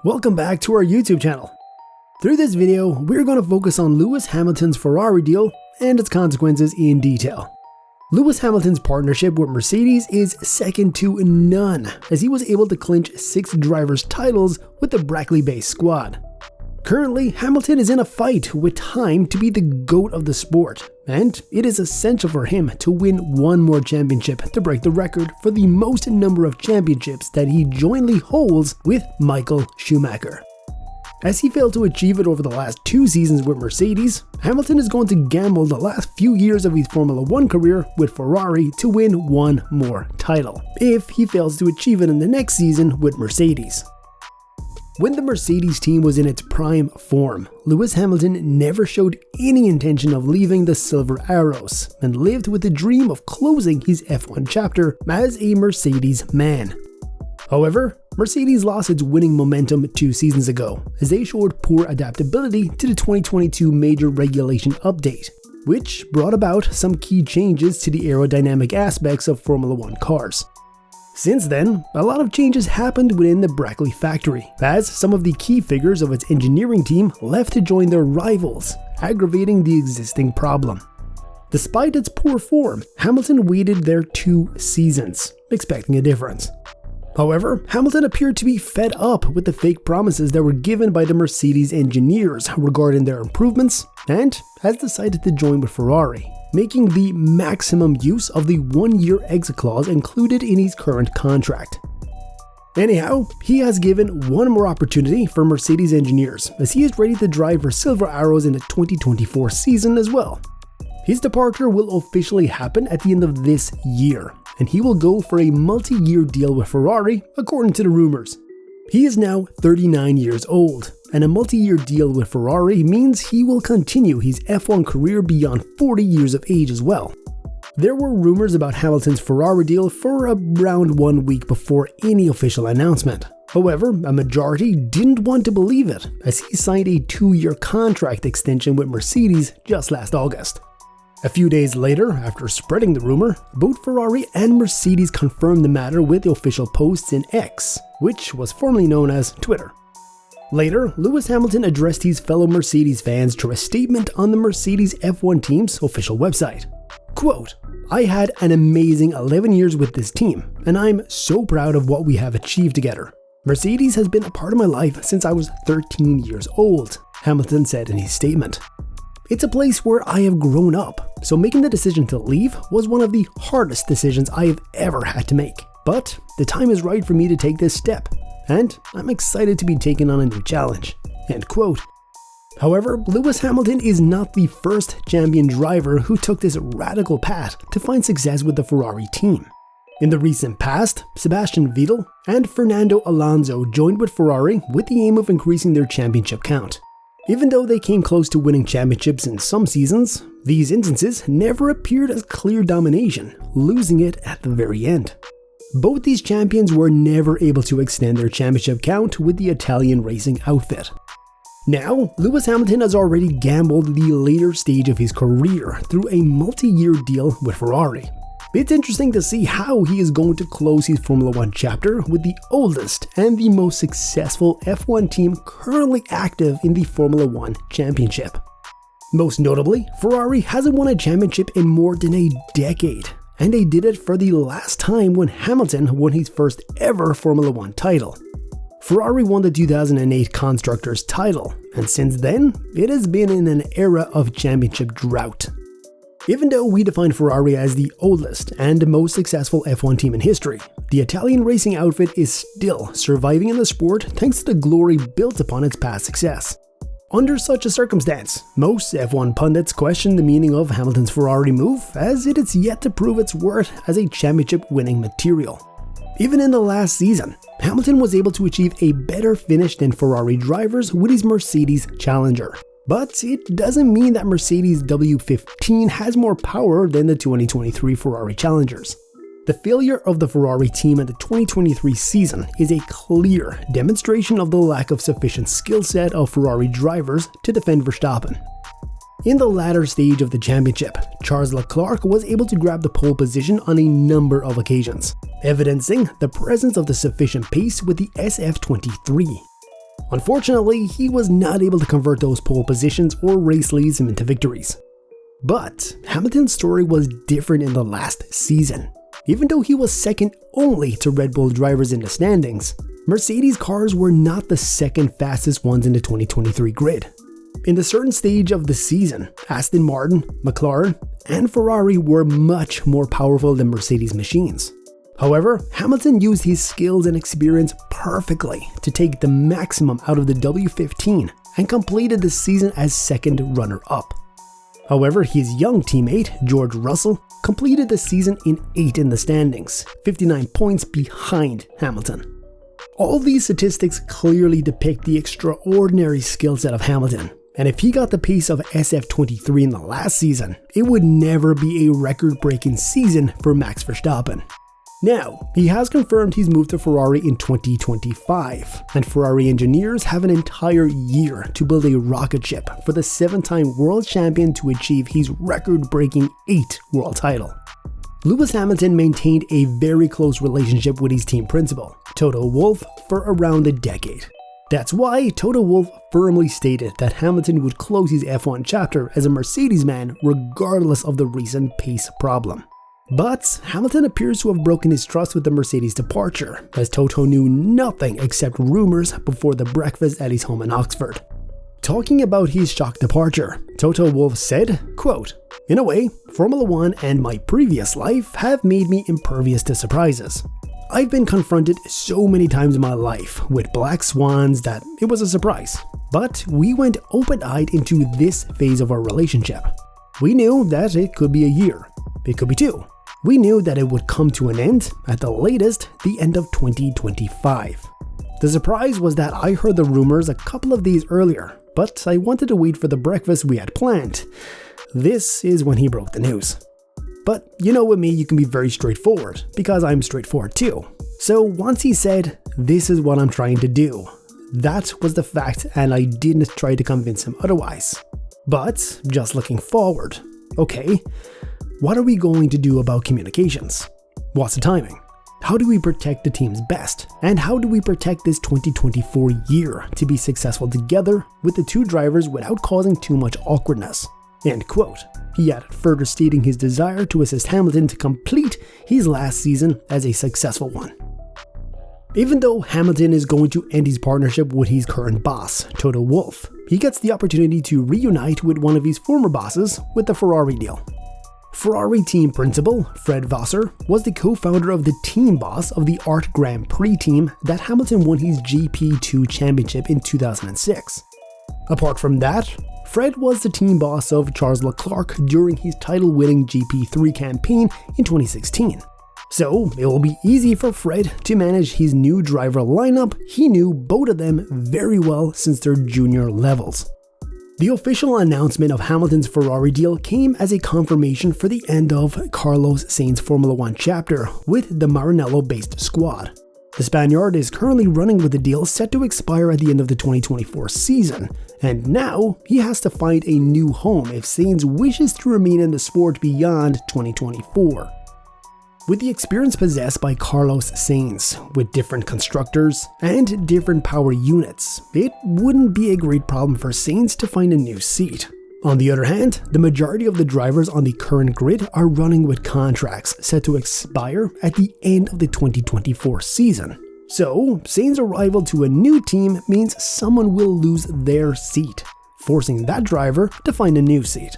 Welcome back to our YouTube channel. Through this video, we're going to focus on Lewis Hamilton's Ferrari deal and its consequences in detail. Lewis Hamilton's partnership with Mercedes is second to none, as he was able to clinch 6 drivers' titles with the Brackley-based squad. Currently, Hamilton is in a fight with time to be the GOAT of the sport, and it is essential for him to win one more championship to break the record for the most number of championships that he jointly holds with Michael Schumacher. As he failed to achieve it over the last 2 seasons with Mercedes, Hamilton is going to gamble the last few years of his Formula 1 career with Ferrari to win one more title, if he fails to achieve it in the next season with Mercedes. When the Mercedes team was in its prime form, Lewis Hamilton never showed any intention of leaving the Silver Arrows and lived with the dream of closing his F1 chapter as a Mercedes man. However, Mercedes lost its winning momentum 2 seasons ago, as they showed poor adaptability to the 2022 major regulation update, which brought about some key changes to the aerodynamic aspects of Formula 1 cars. Since then, a lot of changes happened within the Brackley factory, as some of the key figures of its engineering team left to join their rivals, aggravating the existing problem. Despite its poor form, Hamilton waited their 2 seasons, expecting a difference. However, Hamilton appeared to be fed up with the fake promises that were given by the Mercedes engineers regarding their improvements, and has decided to join with Ferrari, making the maximum use of the 1-year exit clause included in his current contract. Anyhow, he has given one more opportunity for Mercedes engineers, as he is ready to drive for Silver Arrows in the 2024 season as well. His departure will officially happen at the end of this year, and he will go for a multi-year deal with Ferrari, according to the rumors. He is now 39 years old, and a multi-year deal with Ferrari means he will continue his F1 career beyond 40 years of age as well. There were rumors about Hamilton's Ferrari deal for around 1 week before any official announcement. However, a majority didn't want to believe it, as he signed a 2-year contract extension with Mercedes just last August. A few days later, after spreading the rumor, both Ferrari and Mercedes confirmed the matter with the official posts in X, which was formerly known as Twitter. Later, Lewis Hamilton addressed his fellow Mercedes fans through a statement on the Mercedes F1 team's official website. Quote, "I had an amazing 11 years with this team, and I'm so proud of what we have achieved together. Mercedes has been a part of my life since I was 13 years old," Hamilton said in his statement. "It's a place where I have grown up, so making the decision to leave was one of the hardest decisions I have ever had to make. But the time is right for me to take this step, and I'm excited to be taking on a new challenge." End quote. However, Lewis Hamilton is not the first champion driver who took this radical path to find success with the Ferrari team. In the recent past, Sebastian Vettel and Fernando Alonso joined with Ferrari with the aim of increasing their championship count. Even though they came close to winning championships in some seasons, these instances never appeared as clear domination, losing it at the very end. Both these champions were never able to extend their championship count with the Italian racing outfit. Now, Lewis Hamilton has already gambled the later stage of his career through a multi-year deal with Ferrari. It's interesting to see how he is going to close his Formula 1 chapter with the oldest and the most successful F1 team currently active in the Formula 1 championship. Most notably, Ferrari hasn't won a championship in more than a decade, and they did it for the last time when Hamilton won his first ever Formula 1 title. Ferrari won the 2008 Constructors' title, and since then, it has been in an era of championship drought. Even though we define Ferrari as the oldest and most successful F1 team in history, the Italian racing outfit is still surviving in the sport thanks to the glory built upon its past success. Under such a circumstance, most F1 pundits question the meaning of Hamilton's Ferrari move, as it is yet to prove its worth as a championship-winning material. Even in the last season, Hamilton was able to achieve a better finish than Ferrari drivers with his Mercedes Challenger. But it doesn't mean that Mercedes W15 has more power than the 2023 Ferrari Challengers. The failure of the Ferrari team in the 2023 season is a clear demonstration of the lack of sufficient skill set of Ferrari drivers to defend Verstappen. In the latter stage of the championship, Charles Leclerc was able to grab the pole position on a number of occasions, evidencing the presence of the sufficient pace with the SF23. Unfortunately, he was not able to convert those pole positions or race leads into victories. But Hamilton's story was different in the last season. Even though he was second only to Red Bull drivers in the standings, Mercedes cars were not the second fastest ones in the 2023 grid. In the certain stage of the season, Aston Martin, McLaren, and Ferrari were much more powerful than Mercedes machines. However, Hamilton used his skills and experience perfectly to take the maximum out of the W15 and completed the season as second runner-up. However, his young teammate, George Russell, completed the season in 8th in the standings, 59 points behind Hamilton. All these statistics clearly depict the extraordinary skill set of Hamilton, and if he got the pace of SF23 in the last season, it would never be a record-breaking season for Max Verstappen. Now, he has confirmed he's moved to Ferrari in 2025, and Ferrari engineers have an entire year to build a rocket ship for the 7-time world champion to achieve his record-breaking 8th world title. Lewis Hamilton maintained a very close relationship with his team principal, Toto Wolff, for around a decade. That's why Toto Wolff firmly stated that Hamilton would close his F1 chapter as a Mercedes man regardless of the recent pace problem. But Hamilton appears to have broken his trust with the Mercedes departure, as Toto knew nothing except rumors before the breakfast at his home in Oxford. Talking about his shock departure, Toto Wolff said, quote, "In a way, Formula 1 and my previous life have made me impervious to surprises. I've been confronted so many times in my life with black swans that it was a surprise. But we went open-eyed into this phase of our relationship. We knew that it could be a year, it could be 2. We knew that it would come to an end, at the latest, the end of 2025. The surprise was that I heard the rumors a couple of days earlier, but I wanted to wait for the breakfast we had planned. This is when he broke the news. But you know, with me, you can be very straightforward, because I'm straightforward too. So once he said, this is what I'm trying to do, that was the fact, and I didn't try to convince him otherwise. But just looking forward, okay, what are we going to do about communications? What's the timing? How do we protect the team's best? And how do we protect this 2024 year to be successful together with the 2 drivers without causing too much awkwardness?" End quote. He added, further stating his desire to assist Hamilton to complete his last season as a successful one. Even though Hamilton is going to end his partnership with his current boss, Toto Wolff, he gets the opportunity to reunite with one of his former bosses with the Ferrari deal. Ferrari team principal Fred Vasseur was the co-founder of the team boss of the Art Grand Prix team that Hamilton won his GP2 championship in 2006. Apart from that, Fred was the team boss of Charles Leclerc during his title-winning GP3 campaign in 2016. So it will be easy for Fred to manage his new driver lineup. He knew both of them very well since their junior levels. The official announcement of Hamilton's Ferrari deal came as a confirmation for the end of Carlos Sainz's Formula 1 chapter with the Maranello-based squad. The Spaniard is currently running with the deal set to expire at the end of the 2024 season, and now he has to find a new home if Sainz wishes to remain in the sport beyond 2024. With the experience possessed by Carlos Sainz, with different constructors and different power units, it wouldn't be a great problem for Sainz to find a new seat. On the other hand, the majority of the drivers on the current grid are running with contracts set to expire at the end of the 2024 season. So, Sainz's arrival to a new team means someone will lose their seat, forcing that driver to find a new seat.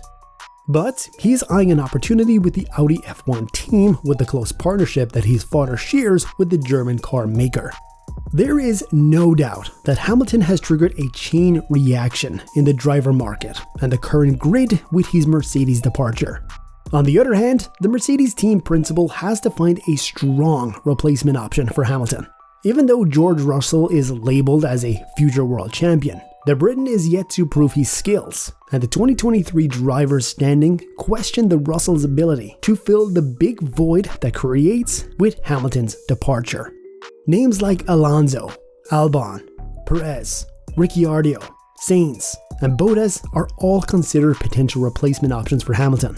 But he's eyeing an opportunity with the Audi F1 team with the close partnership that his father shares with the German car maker. There is no doubt that Hamilton has triggered a chain reaction in the driver market and the current grid with his Mercedes departure. On the other hand, the Mercedes team principal has to find a strong replacement option for Hamilton. Even though George Russell is labeled as a future world champion, the Briton is yet to prove his skills, and the 2023 drivers standing question the Russell's ability to fill the big void that creates with Hamilton's departure. Names like Alonso, Albon, Perez, Ricciardo, Sainz, and Bottas are all considered potential replacement options for Hamilton.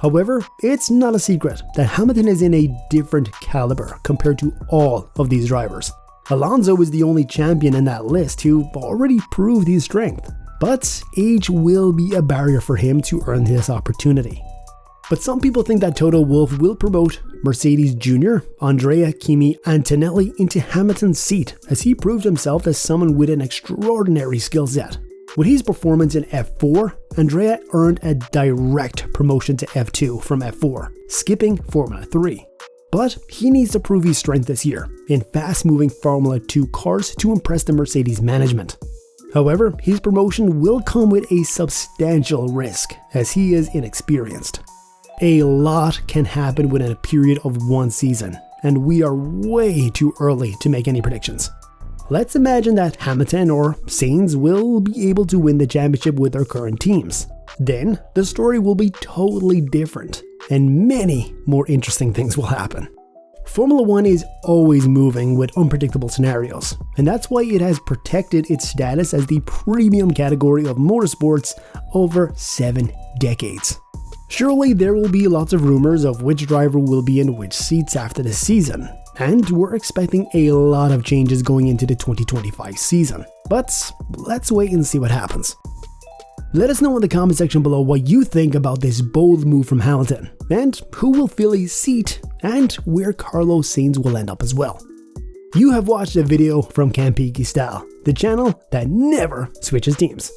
However, it's not a secret that Hamilton is in a different caliber compared to all of these drivers. Alonso is the only champion in that list who already proved his strength, but age will be a barrier for him to earn this opportunity. But some people think that Toto Wolff will promote Mercedes Jr., Andrea, Kimi, and Antonelli into Hamilton's seat, as he proved himself as someone with an extraordinary skill set. With his performance in F4, Andrea earned a direct promotion to F2 from F4, skipping Formula 3. But he needs to prove his strength this year in fast-moving Formula 2 cars to impress the Mercedes management. However, his promotion will come with a substantial risk, as he is inexperienced. A lot can happen within a period of one season, and we are way too early to make any predictions. Let's imagine that Hamilton or Sainz will be able to win the championship with their current teams. Then the story will be totally different, and many more interesting things will happen. Formula 1 is always moving with unpredictable scenarios, and that's why it has protected its status as the premium category of motorsports over 7 decades. Surely there will be lots of rumors of which driver will be in which seats after the season, and we're expecting a lot of changes going into the 2025 season. But let's wait and see what happens. Let us know in the comment section below what you think about this bold move from Hamilton, and who will fill his seat, and where Carlos Sainz will end up as well. You have watched a video from Campiki Style, the channel that never switches teams.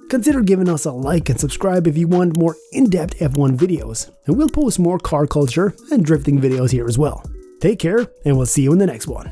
Consider giving us a like and subscribe if you want more in-depth F1 videos, and we'll post more car culture and drifting videos here as well. Take care, and we'll see you in the next one.